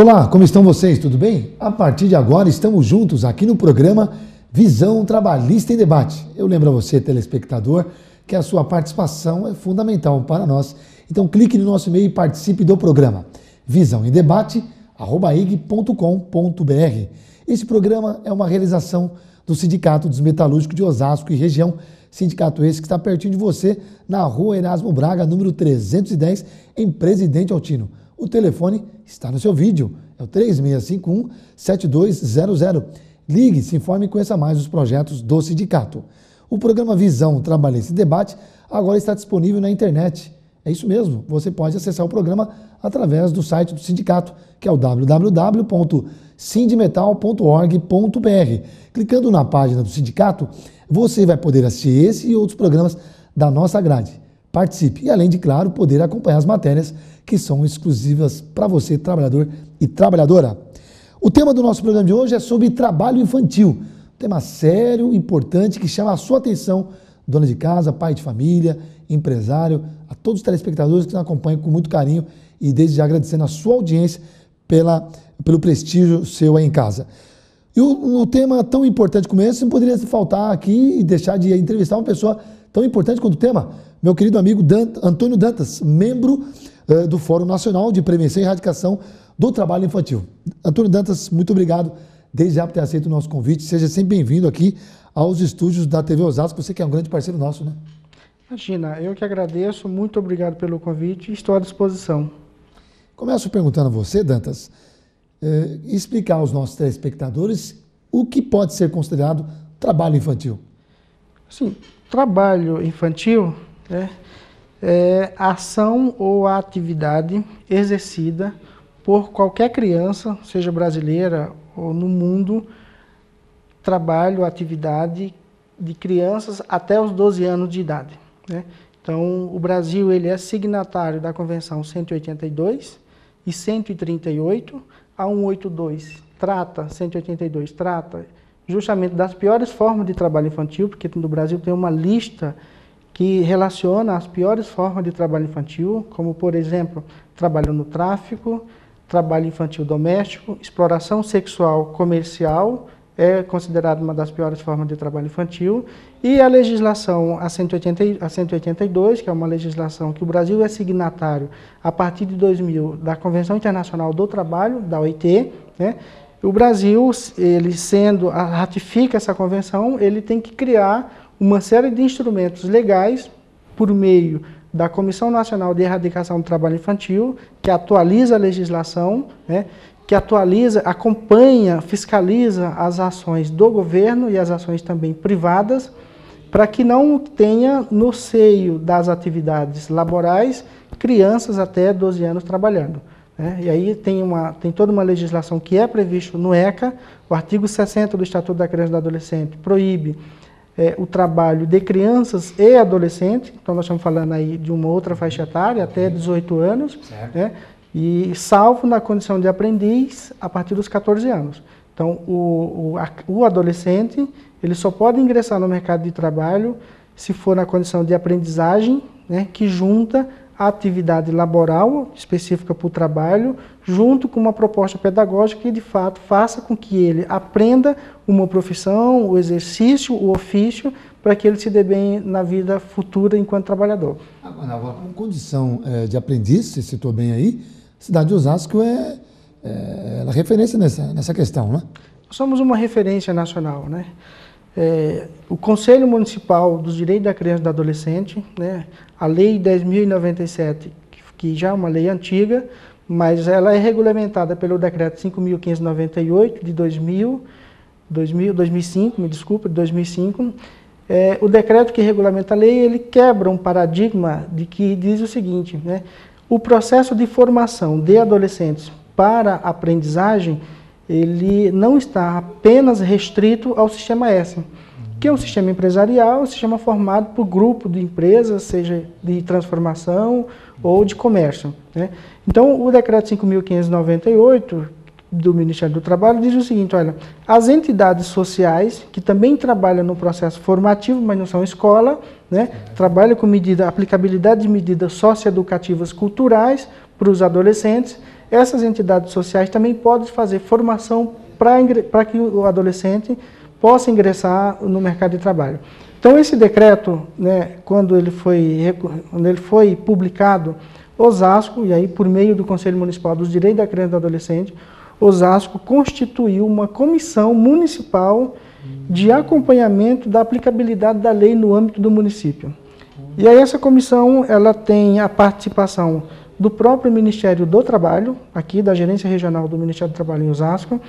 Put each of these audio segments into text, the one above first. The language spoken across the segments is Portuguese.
Olá, como estão vocês? Tudo bem? A partir de agora estamos juntos aqui no programa Visão Trabalhista em Debate. Eu lembro a você, telespectador, que a sua participação é fundamental para nós. Então clique no nosso e-mail e participe do programa visãoemdebate@ig.com.br. Esse programa é uma realização do Sindicato dos Metalúrgicos de Osasco e região, sindicato esse que está pertinho de você, na rua Erasmo Braga, número 310, em Presidente Altino. O telefone está no seu vídeo, é o 3651-7200. Ligue, se informe e conheça mais os projetos do sindicato. O programa Visão Trabalhista em Debate agora está disponível na internet. É isso mesmo, você pode acessar o programa através do site do sindicato, que é o www.sindimetal.org.br. Clicando na página do sindicato, você vai poder assistir esse e outros programas da nossa grade. Participe e, além de, claro, poder acompanhar as matérias que são exclusivas para você, trabalhador e trabalhadora. O tema do nosso programa de hoje é sobre trabalho infantil. Um tema sério, importante, que chama a sua atenção, dona de casa, pai de família, empresário, a todos os telespectadores que nos acompanham com muito carinho e desde já agradecendo a sua audiência pelo prestígio seu aí em casa. E um tema tão importante como esse, não poderia faltar aqui e deixar de entrevistar uma pessoa tão importante quanto o tema, meu querido amigo Antônio Dantas, membro do Fórum Nacional de Prevenção e Erradicação do Trabalho Infantil. Antônio Dantas, muito obrigado desde já por ter aceito o nosso convite. Seja sempre bem-vindo aqui aos estúdios da TV Osasco, você que é um grande parceiro nosso, né? Imagina, eu que agradeço, muito obrigado pelo convite e estou à disposição. Começo perguntando a você, Dantas, explicar aos nossos telespectadores o que pode ser considerado trabalho infantil. Sim, trabalho infantil é a ação ou a atividade exercida por qualquer criança, seja brasileira ou no mundo, trabalho, atividade de crianças até os 12 anos de idade. Então, o Brasil ele é signatário da Convenção 182 e 138, a 182 182 trata justamente das piores formas de trabalho infantil, porque no Brasil tem uma lista que relaciona as piores formas de trabalho infantil, como, por exemplo, trabalho no tráfico, trabalho infantil doméstico, exploração sexual comercial, é considerada uma das piores formas de trabalho infantil, e a legislação a 182, que é uma legislação que o Brasil é signatário a partir de 2000 da Convenção Internacional do Trabalho, da OIT, O Brasil, ele ratifica essa convenção, ele tem que criar uma série de instrumentos legais por meio da Comissão Nacional de Erradicação do Trabalho Infantil, que atualiza a legislação, que atualiza, acompanha, fiscaliza as ações do governo e as ações também privadas, para que não tenha no seio das atividades laborais crianças até 12 anos trabalhando. E aí tem toda uma legislação que é prevista no ECA, o artigo 60 do Estatuto da Criança e do Adolescente proíbe o trabalho de crianças e adolescentes, então nós estamos falando aí de uma outra faixa etária, até 18 anos, e salvo na condição de aprendiz a partir dos 14 anos. Então, o adolescente, ele só pode ingressar no mercado de trabalho se for na condição de aprendizagem, que junta a atividade laboral específica para o trabalho, junto com uma proposta pedagógica que, de fato, faça com que ele aprenda uma profissão, o exercício, o ofício, para que ele se dê bem na vida futura enquanto trabalhador. Agora, como condição de aprendiz, você citou bem aí, a cidade de Osasco é referência nessa questão, né? Somos uma referência nacional, o Conselho Municipal dos Direitos da Criança e do Adolescente, a Lei 10.097, que já é uma lei antiga, mas ela é regulamentada pelo Decreto 5.598 de 2005, o decreto que regulamenta a lei, ele quebra um paradigma de que diz o seguinte, o processo de formação de adolescentes para aprendizagem, ele não está apenas restrito ao sistema S, que é um sistema empresarial, um sistema formado por grupo de empresas, seja de transformação ou de comércio. Então, o decreto 5.598 do Ministério do Trabalho diz o seguinte, olha, as entidades sociais, que também trabalham no processo formativo, mas não são escola, trabalham com aplicabilidade de medidas socioeducativas culturais para os adolescentes, essas entidades sociais também podem fazer formação para que o adolescente possa ingressar no mercado de trabalho. Então, esse decreto, né, quando ele foi publicado, Osasco, e aí por meio do Conselho Municipal dos Direitos da Criança e do Adolescente, Osasco constituiu uma comissão municipal de acompanhamento da aplicabilidade da lei no âmbito do município. E aí essa comissão, ela tem a participação do próprio Ministério do Trabalho, aqui da Gerência Regional do Ministério do Trabalho em Osasco,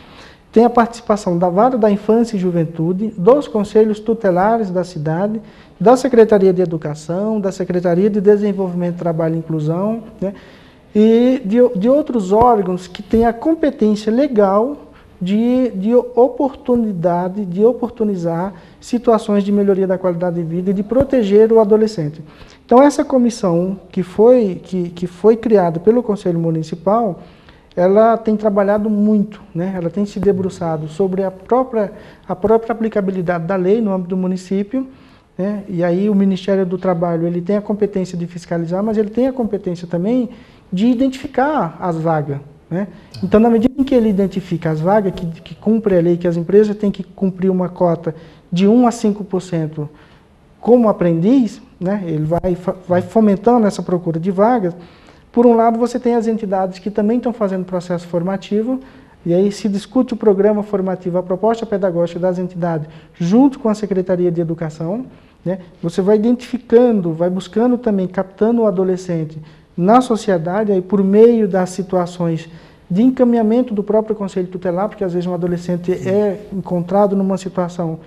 tem a participação da Vara da Infância e Juventude, dos Conselhos Tutelares da cidade, da Secretaria de Educação, da Secretaria de Desenvolvimento, Trabalho e Inclusão, né, e de outros órgãos que têm a competência legal de oportunizar situações de melhoria da qualidade de vida e de proteger o adolescente. Então, essa comissão que foi criada pelo Conselho Municipal, ela tem trabalhado muito, né? Ela tem se debruçado sobre a própria aplicabilidade da lei no âmbito do município, né? E aí o Ministério do Trabalho, ele tem a competência de fiscalizar, mas ele tem a competência também de identificar as vagas, né? Então, na medida em que ele identifica as vagas, que cumpre a lei, que as empresas têm que cumprir uma cota de 1 a 5% como aprendiz, né? Ele vai fomentando essa procura de vagas. Por um lado, você tem as entidades que também estão fazendo processo formativo, e aí se discute o programa formativo, a proposta pedagógica das entidades, junto com a Secretaria de Educação, né? Você vai identificando, vai buscando também, captando o adolescente na sociedade, aí por meio das situações de encaminhamento do próprio Conselho Tutelar, porque às vezes um adolescente é encontrado numa situação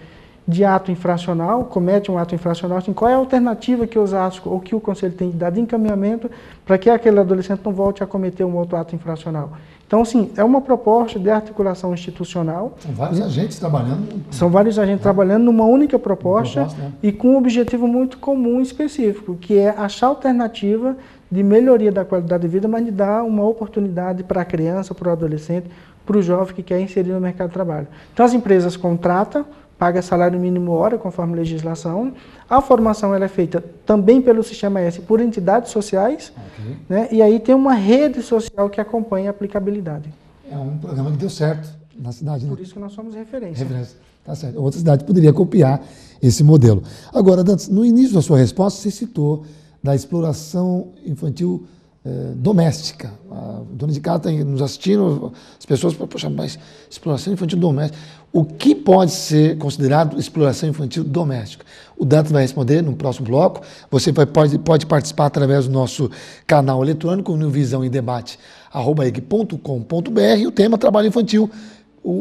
de ato infracional, comete um ato infracional, assim, qual é a alternativa que Osasco ou que o Conselho tem de dar de encaminhamento para que aquele adolescente não volte a cometer um outro ato infracional. Então, assim, é uma proposta de articulação institucional. São vários agentes trabalhando. São vários agentes trabalhando numa única proposta, né? E com um objetivo muito comum e específico, que é achar alternativa de melhoria da qualidade de vida, mas de dar uma oportunidade para a criança, para o adolescente, para o jovem que quer inserir no mercado de trabalho. Então, as empresas contratam, paga salário mínimo hora, conforme a legislação. A formação ela é feita também pelo Sistema S por entidades sociais, né? E aí tem uma rede social que acompanha a aplicabilidade. É um programa que deu certo na cidade. Por né? isso que nós somos referência. Tá certo. Outra cidade poderia copiar esse modelo. Agora, Dantas, no início da sua resposta, você citou da exploração infantil doméstica. A dona de casa está nos assistindo, as pessoas falam, poxa, mas exploração infantil doméstica. O que pode ser considerado exploração infantil doméstica? O Dantas vai responder no próximo bloco. Você pode participar através do nosso canal eletrônico no visãoindebate@eg.com.br e o tema trabalho infantil.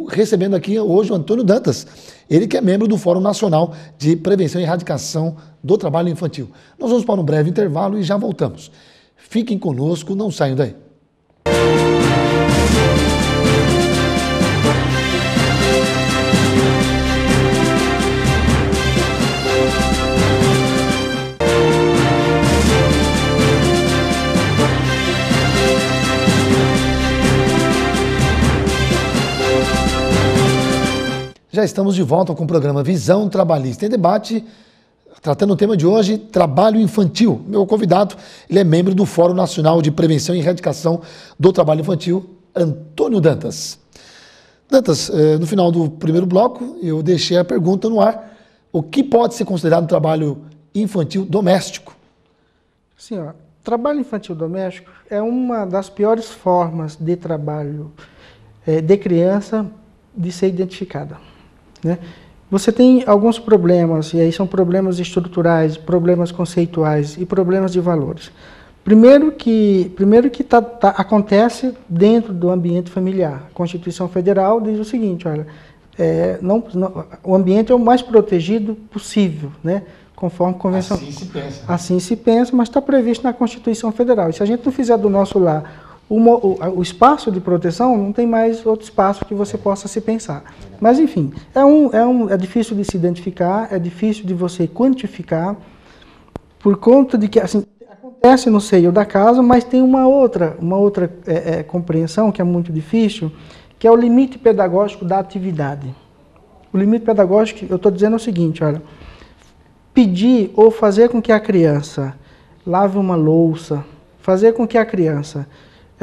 Recebendo aqui hoje o Antônio Dantas, ele que é membro do Fórum Nacional de Prevenção e Erradicação do Trabalho Infantil. Nós vamos para um breve intervalo e já voltamos. Fiquem conosco, não saiam daí. Já estamos de volta com o programa Visão Trabalhista em Debate, tratando o tema de hoje, trabalho infantil. Meu convidado, ele é membro do Fórum Nacional de Prevenção e Erradicação do Trabalho Infantil, Antônio Dantas. Dantas, no final do primeiro bloco, eu deixei a pergunta no ar. O que pode ser considerado trabalho infantil doméstico? Sim, ó, trabalho infantil doméstico é uma das piores formas de trabalho de criança de ser identificada, né? Você tem alguns problemas, e aí são problemas estruturais, problemas conceituais e problemas de valores. Primeiro que acontece dentro do ambiente familiar. A Constituição Federal diz o seguinte, olha, o ambiente é o mais protegido possível, né? Conforme a Convenção. Assim se pensa. Assim se pensa, mas está previsto na Constituição Federal. E se a gente não fizer do nosso lar o espaço de proteção, não tem mais outro espaço que você possa se pensar. Mas, enfim, é difícil de se identificar, é difícil de você quantificar, por conta de que, assim, acontece no seio da casa, mas tem uma outra compreensão que é muito difícil, que é o limite pedagógico da atividade. O limite pedagógico, eu estou dizendo o seguinte, olha, pedir ou fazer com que a criança lave uma louça, fazer com que a criança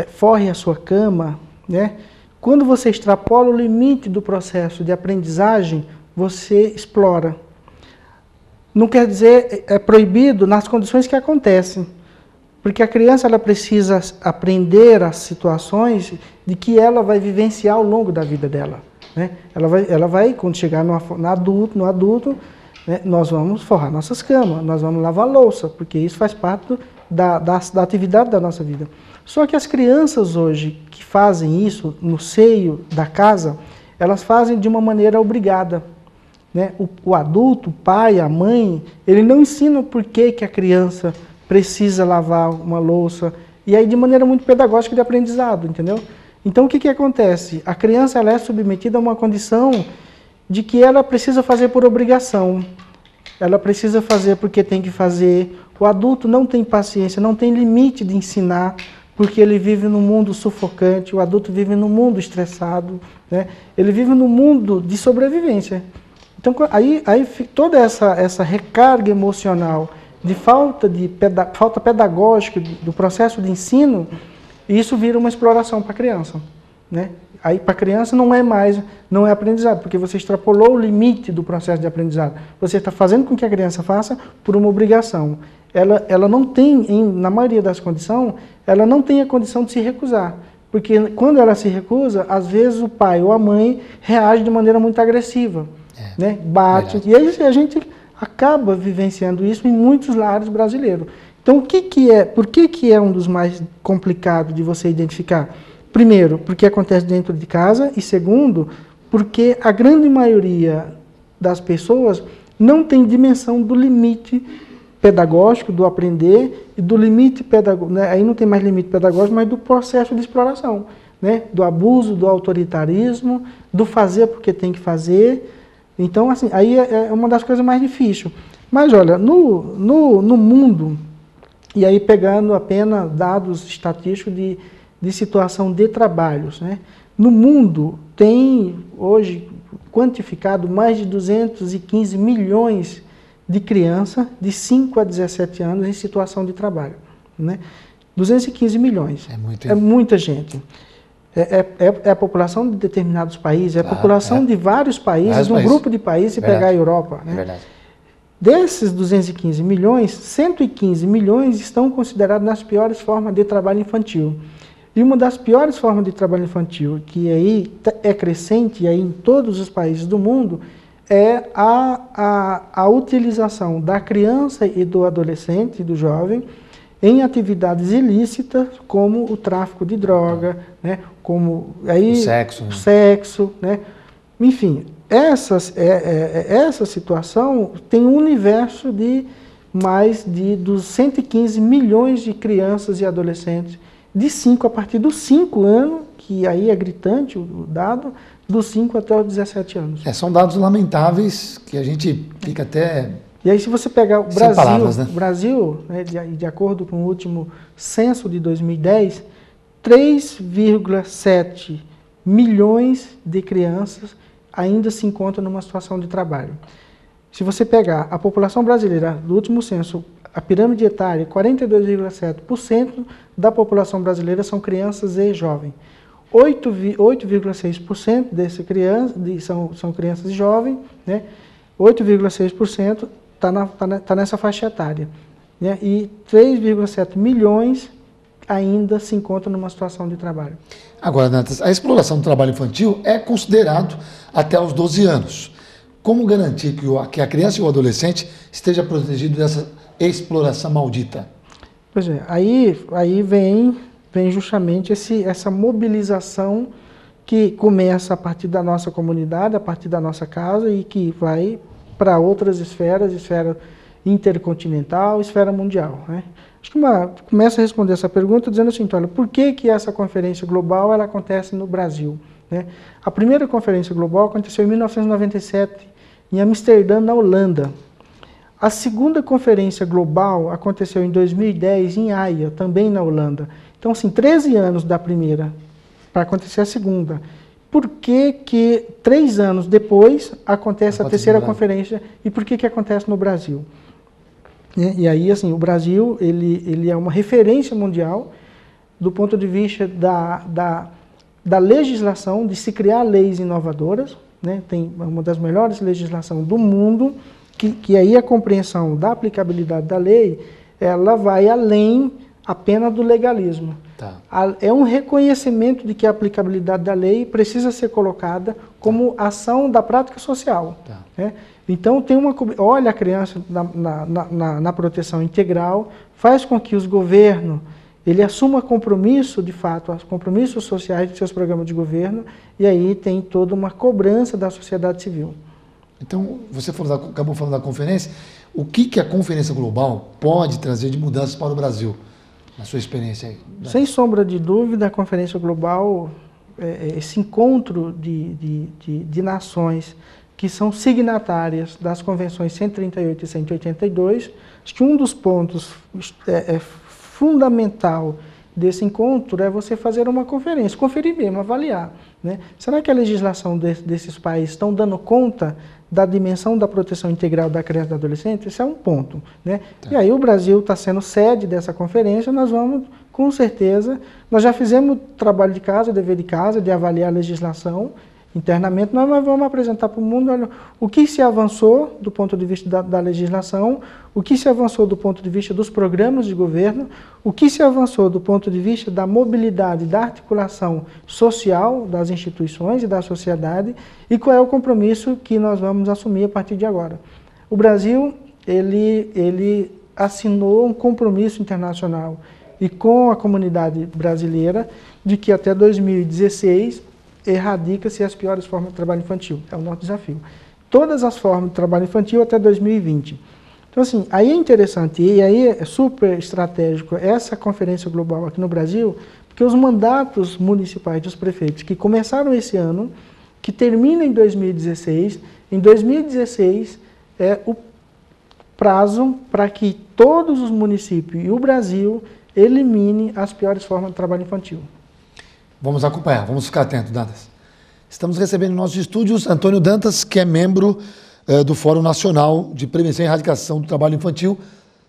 forre a sua cama, né? Quando você extrapola o limite do processo de aprendizagem, você explora. Não quer dizer é proibido nas condições que acontecem, porque a criança ela precisa aprender as situações de que ela vai vivenciar ao longo da vida dela, né? Ela vai quando chegar no adulto, né, nós vamos forrar nossas camas, nós vamos lavar louça, porque isso faz parte da atividade da nossa vida. Só que as crianças hoje que fazem isso no seio da casa, elas fazem de uma maneira obrigada, né? O adulto, o pai, a mãe, ele não ensina por que a criança precisa lavar uma louça, e aí de maneira muito pedagógica de aprendizado, entendeu? Então o que acontece? A criança ela é submetida a uma condição de que ela precisa fazer por obrigação, ela precisa fazer porque tem que fazer. O adulto não tem paciência, não tem limite de ensinar, porque ele vive num mundo sufocante, o adulto vive num mundo estressado, né? Ele vive num mundo de sobrevivência. Então, aí toda essa recarga emocional de falta pedagógica do processo de ensino, isso vira uma exploração para a criança, né? Aí para a criança não é aprendizado, porque você extrapolou o limite do processo de aprendizado. Você está fazendo com que a criança faça por uma obrigação. Ela não tem, na maioria das condições, ela não tem a condição de se recusar. Porque quando ela se recusa, às vezes o pai ou a mãe reage de maneira muito agressiva, né? Bate. Verdade. E aí a gente acaba vivenciando isso em muitos lares brasileiros. Então, por que é um dos mais complicados de você identificar? Primeiro, porque acontece dentro de casa, e segundo, porque a grande maioria das pessoas não tem dimensão do limite pedagógico, do aprender, e do limite pedagógico, né? Aí não tem mais limite pedagógico, mas do processo de exploração, né? Do abuso, do autoritarismo, do fazer porque tem que fazer. Então, assim, aí é uma das coisas mais difíceis. Mas, olha, no mundo, e aí pegando apenas dados estatísticos de situação de trabalhos, né? No mundo tem hoje quantificado mais de 215 milhões de crianças de 5 a 17 anos em situação de trabalho, né? 215 milhões. É muita gente. É a população de determinados países, é a população de vários países, um grupo de países, se pegar a Europa, né? Verdade. Desses 215 milhões, 115 milhões estão considerados nas piores formas de trabalho infantil. E uma das piores formas de trabalho infantil, que aí é crescente aí em todos os países do mundo, é a utilização da criança e do adolescente e do jovem em atividades ilícitas, como o tráfico de droga, né? Como aí, o sexo, né? Enfim, essa situação tem um universo de mais de 115 milhões de crianças e adolescentes a partir dos 5 anos, que aí é gritante o dado, dos 5 até os 17 anos. São dados lamentáveis que a gente fica até... E aí se você pegar o Brasil, palavras, né? O Brasil, né, de acordo com o último censo de 2010, 3,7 milhões de crianças ainda se encontram numa situação de trabalho. Se você pegar a população brasileira do último censo, a pirâmide etária, 42,7% da população brasileira são crianças e jovens. 8,6% dessas crianças são crianças e jovens, né? 8,6% está nessa faixa etária, né? E 3,7 milhões ainda se encontram numa situação de trabalho. Agora, Dantas, a exploração do trabalho infantil é considerado até os 12 anos. Como garantir que a criança e o adolescente esteja protegido dessa exploração maldita? Pois é, aí vem justamente essa mobilização que começa a partir da nossa comunidade, a partir da nossa casa e que vai para outras esferas, esfera intercontinental, esfera mundial, né? Acho que começa a responder essa pergunta dizendo assim, olha, por que essa conferência global ela acontece no Brasil, né? A primeira conferência global aconteceu em 1997 em Amsterdã, na Holanda. A segunda conferência global aconteceu em 2010 em Haia, também na Holanda. Então, assim, 13 anos da primeira para acontecer a segunda. Por que 3 anos depois acontece a terceira conferência e por que acontece no Brasil? E aí, assim, o Brasil ele é uma referência mundial do ponto de vista da legislação, de se criar leis inovadoras, né? Tem uma das melhores legislações do mundo, que aí a compreensão da aplicabilidade da lei, ela vai além apenas do legalismo. Tá. É um reconhecimento de que a aplicabilidade da lei precisa ser colocada como ação da prática social. Tá. Né? Então, olha a criança na proteção integral, faz com que os governos ele assuma compromisso, de fato, compromissos sociais de seus programas de governo, e aí tem toda uma cobrança da sociedade civil. Então, você acabou falando da conferência. O que a Conferência Global pode trazer de mudanças para o Brasil, na sua experiência aí? Sem sombra de dúvida, a Conferência Global, esse encontro de nações que são signatárias das convenções 138 e 182, acho que um dos pontos fundamental desse encontro é você fazer uma conferência, conferir mesmo, avaliar. Né? Será que a legislação desses países estão dando conta da dimensão da proteção integral da criança e do adolescente? Esse é um ponto. Né? Tá. E aí o Brasil está sendo sede dessa conferência, nós vamos, com certeza, nós já fizemos trabalho de casa, dever de casa, de avaliar a legislação internamente, nós vamos apresentar para o mundo, olha, o que se avançou do ponto de vista da legislação, o que se avançou do ponto de vista dos programas de governo, o que se avançou do ponto de vista da mobilidade, da articulação social das instituições e da sociedade, e qual é o compromisso que nós vamos assumir a partir de agora. O Brasil, ele assinou um compromisso internacional e com a comunidade brasileira de que até 2016 erradica-se as piores formas de trabalho infantil. É o nosso desafio. Todas as formas de trabalho infantil até 2020. Então, assim, aí é interessante, e aí é super estratégico essa conferência global aqui no Brasil, porque os mandatos municipais dos prefeitos que começaram esse ano, que terminam em 2016 é o prazo para que todos os municípios e o Brasil eliminem as piores formas de trabalho infantil. Vamos acompanhar, vamos ficar atentos, Dantas. Estamos recebendo em nossos estúdios Antônio Dantas, que é membro do Fórum Nacional de Prevenção e Erradicação do Trabalho Infantil,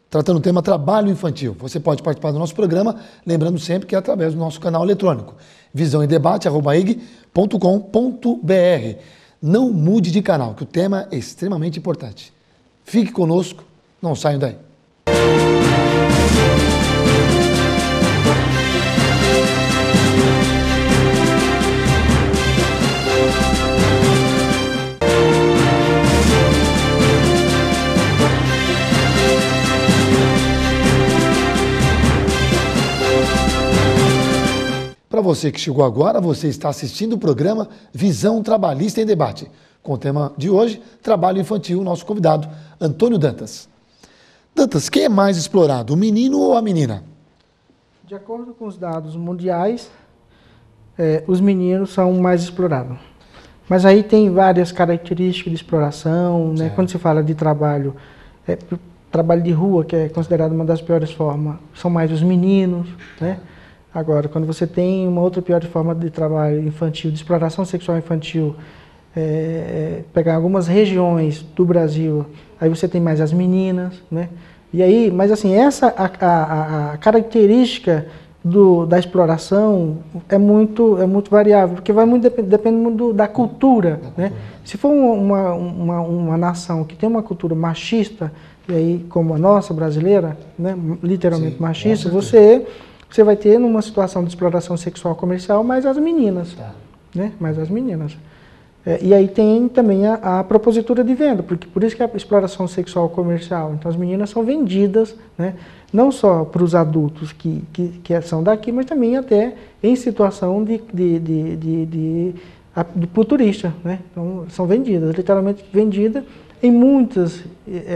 tratando o tema trabalho infantil. Você pode participar do nosso programa, lembrando sempre que é através do nosso canal eletrônico, visãoemdebate@ig.com.br. Não mude de canal, que o tema é extremamente importante. Fique conosco, não saiam daí. Para você que chegou agora, você está assistindo o programa Visão Trabalhista em Debate, com o tema de hoje, trabalho infantil, nosso convidado, Antônio Dantas. Dantas, quem é mais explorado, o menino ou a menina? De acordo com os dados mundiais, os meninos são mais explorados. Mas aí tem várias características de exploração, né? Quando se fala de trabalho, trabalho de rua, que é considerado uma das piores formas, são mais os meninos, né? Agora, quando você tem uma outra pior forma de trabalho infantil, de exploração sexual infantil, pegar algumas regiões do Brasil, aí você tem mais as meninas, né? E aí, mas assim, a característica da exploração é muito variável, porque vai muito depende muito da cultura, né? Se for uma nação que tem uma cultura machista, e aí como a nossa brasileira, né, literalmente sim, machista, você vai ter numa situação de exploração sexual comercial mais as meninas, né? Mais as meninas. E aí tem também a propositura de venda, porque por isso que é a exploração sexual comercial. Então as meninas são vendidas, né? Não só para os adultos que são daqui, mas também até em situação de pro turista, né? Então são vendidas, literalmente vendidas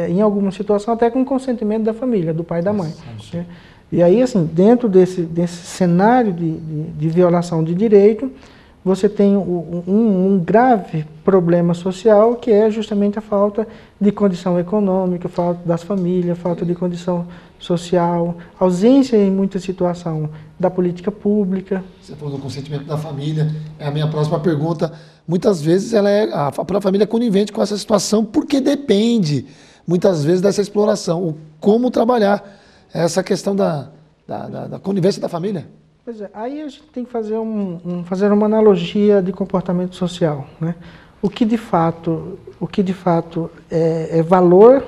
em alguma situação até com consentimento da família, do pai e da mãe. Né? E aí, assim, dentro desse cenário de violação de direito, você tem um grave problema social, que é justamente a falta de condição econômica, falta das famílias, falta de condição social, ausência em muita situação da política pública. Você falou do consentimento da família, é a minha próxima pergunta. Muitas vezes a própria família é conivente com essa situação, porque depende, muitas vezes, dessa exploração. Como trabalhar essa questão da conivência da família? Pois é, aí a gente tem que fazer, fazer uma analogia de comportamento social, né? O que de fato é valor,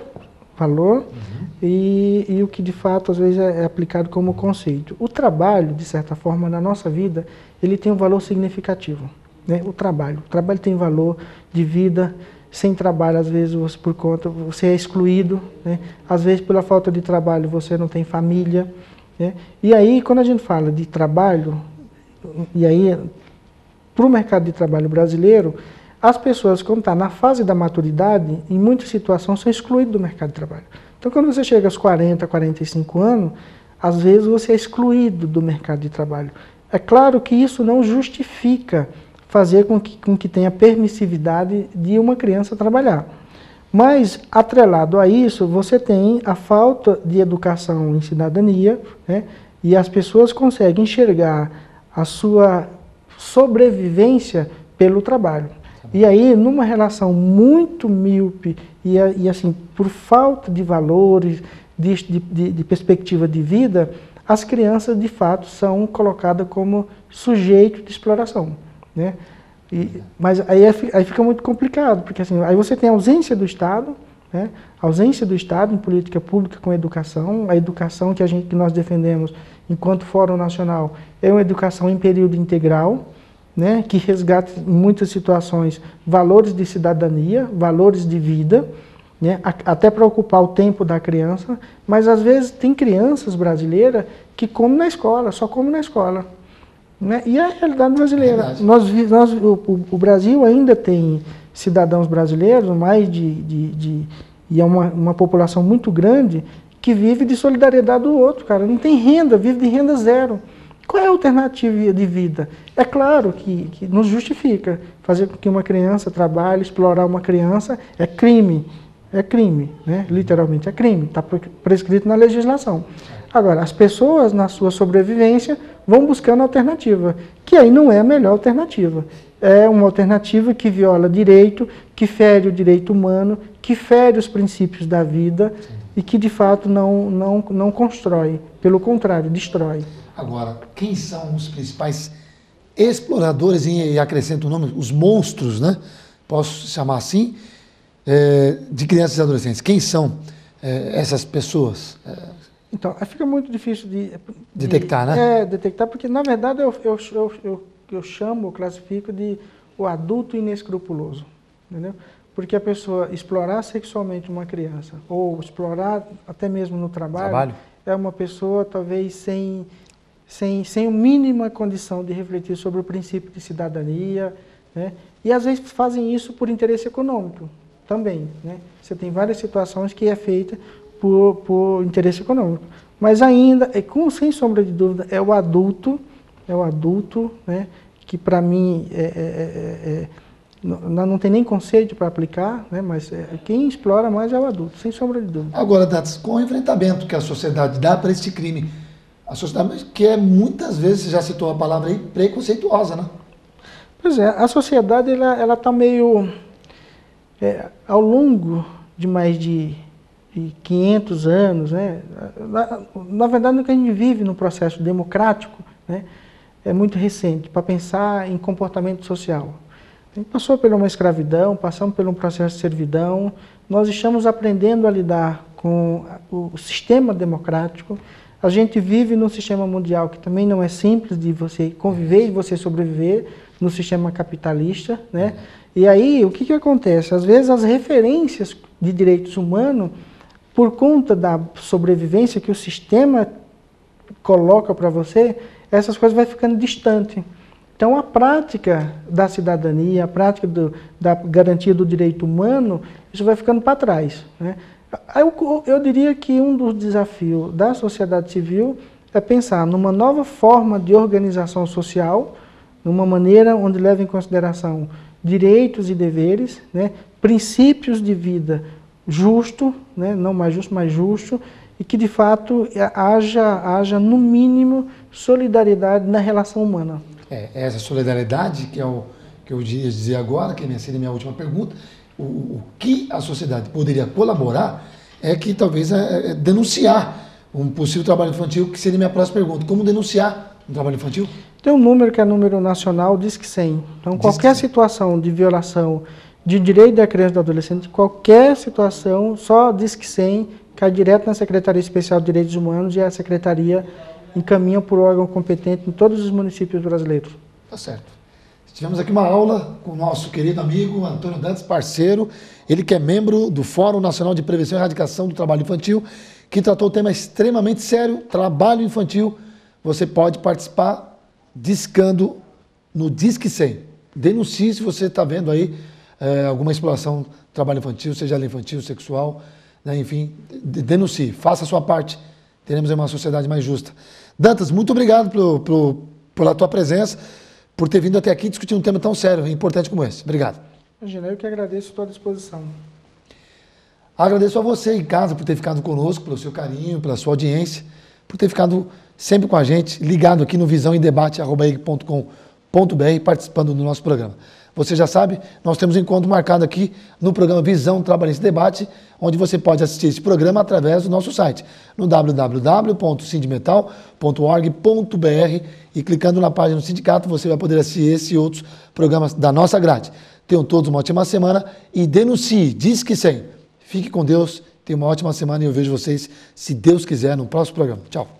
e o que de fato às vezes é aplicado como conceito. O trabalho, de certa forma, na nossa vida, ele tem um valor significativo, né? O trabalho tem valor de vida. Sem trabalho, às vezes, você é excluído, né? Às vezes, pela falta de trabalho, você não tem família, né? E aí, quando a gente fala de trabalho, e aí, para o mercado de trabalho brasileiro, as pessoas, quando estão na fase da maturidade, em muitas situações, são excluídas do mercado de trabalho. Então, quando você chega aos 40, 45 anos, às vezes você é excluído do mercado de trabalho. É claro que isso não justifica fazer com que tenha permissividade de uma criança trabalhar. Mas, atrelado a isso, você tem a falta de educação em cidadania, né? E as pessoas conseguem enxergar a sua sobrevivência pelo trabalho. E aí, numa relação muito míope e assim, por falta de valores, de perspectiva de vida, as crianças, de fato, são colocadas como sujeito de exploração, né? Mas aí fica muito complicado, porque assim, aí você tem a ausência do Estado, né? A ausência do Estado em política pública com educação. A educação que nós defendemos enquanto Fórum Nacional é uma educação em período integral, né? Que resgata em muitas situações valores de cidadania, valores de vida, né? Até para ocupar o tempo da criança, mas às vezes tem crianças brasileiras que comem na escola, só comem na escola, né? E a realidade brasileira. O Brasil ainda tem cidadãos brasileiros, e é uma população muito grande, que vive de solidariedade do outro, cara. Não tem renda, vive de renda zero. Qual é a alternativa de vida? É claro que nos justifica fazer com que uma criança trabalhe, explorar uma criança é crime. É crime, né? Literalmente é crime, está prescrito na legislação. Agora, as pessoas, na sua sobrevivência, vão buscando alternativa, que aí não é a melhor alternativa. É uma alternativa que viola direito, que fere o direito humano, que fere os princípios da vida e que, de fato, não constrói. Pelo contrário, destrói. Agora, quem são os principais exploradores, e acrescento o nome, os monstros, né? Posso chamar assim, de crianças e adolescentes? Quem são essas pessoas? Então, fica muito difícil de detectar, né? Detectar, porque, na verdade, eu chamo, classifico de o adulto inescrupuloso, entendeu? Porque a pessoa explorar sexualmente uma criança, ou explorar até mesmo no trabalho, é uma pessoa, talvez, sem a mínima condição de refletir sobre o princípio de cidadania, né? E, às vezes, fazem isso por interesse econômico também, né? Você tem várias situações que é feita por interesse econômico. Mas ainda, sem sombra de dúvida, é o adulto, né, que para mim não tem nem conceito para aplicar, né, mas quem explora mais é o adulto, sem sombra de dúvida. Agora, Datis, com o enfrentamento que a sociedade dá para este crime, a sociedade que muitas vezes, você já citou a palavra aí, preconceituosa, né? Pois é, a sociedade ela está meio, ao longo de mais de 500 anos, né? Na verdade, o que a gente vive no processo democrático, né, é muito recente, para pensar em comportamento social. A gente passou por uma escravidão, passamos por um processo de servidão, nós estamos aprendendo a lidar com o sistema democrático. A gente vive num sistema mundial que também não é simples de você conviver e você sobreviver no sistema capitalista, né? E aí, o que acontece? Às vezes, as referências de direitos humanos, por conta da sobrevivência que o sistema coloca para você, essas coisas vão ficando distantes. Então, a prática da cidadania, a prática da garantia do direito humano, isso vai ficando para trás, né? Eu diria que um dos desafios da sociedade civil é pensar numa nova forma de organização social, numa maneira onde leva em consideração direitos e deveres, né, princípios de vida justo, né, não mais justo, mas justo, e que de fato haja no mínimo solidariedade na relação humana. Essa solidariedade que é o que eu ia dizer agora, que seria a minha última pergunta, o que a sociedade poderia colaborar é que talvez denunciar um possível trabalho infantil, que seria a minha próxima pergunta. Como denunciar no trabalho infantil? Tem um número que é número nacional, Disque 100. Então, qualquer situação de violação de direito da criança e do adolescente, qualquer situação, só Disque 100, cai direto na Secretaria Especial de Direitos Humanos e a Secretaria encaminha por órgão competente em todos os municípios brasileiros. Tá certo. Tivemos aqui uma aula com o nosso querido amigo Antônio Dantas, parceiro, ele que é membro do Fórum Nacional de Prevenção e Erradicação do Trabalho Infantil, que tratou o tema extremamente sério, trabalho infantil. Você pode participar discando no Disque 100. Denuncie se você está vendo aí alguma exploração do trabalho infantil, seja ela infantil, sexual, né, enfim, denuncie, faça a sua parte. Teremos uma sociedade mais justa. Dantas, muito obrigado pela tua presença, por ter vindo até aqui discutir um tema tão sério e importante como esse. Obrigado. Imagina, eu que agradeço a tua disposição. Agradeço a você em casa por ter ficado conosco, pelo seu carinho, pela sua audiência, por ter ficado sempre com a gente, ligado aqui no visãoemdebate@ig.com.br, participando do nosso programa. Você já sabe, nós temos um encontro marcado aqui no programa Visão Trabalhista Debate, onde você pode assistir esse programa através do nosso site, no www.sindmetal.org.br, e clicando na página do sindicato, você vai poder assistir esse e outros programas da nossa grade. Tenham todos uma ótima semana e denuncie, diz que sim. Fique com Deus, tenha uma ótima semana e eu vejo vocês, se Deus quiser, no próximo programa. Tchau.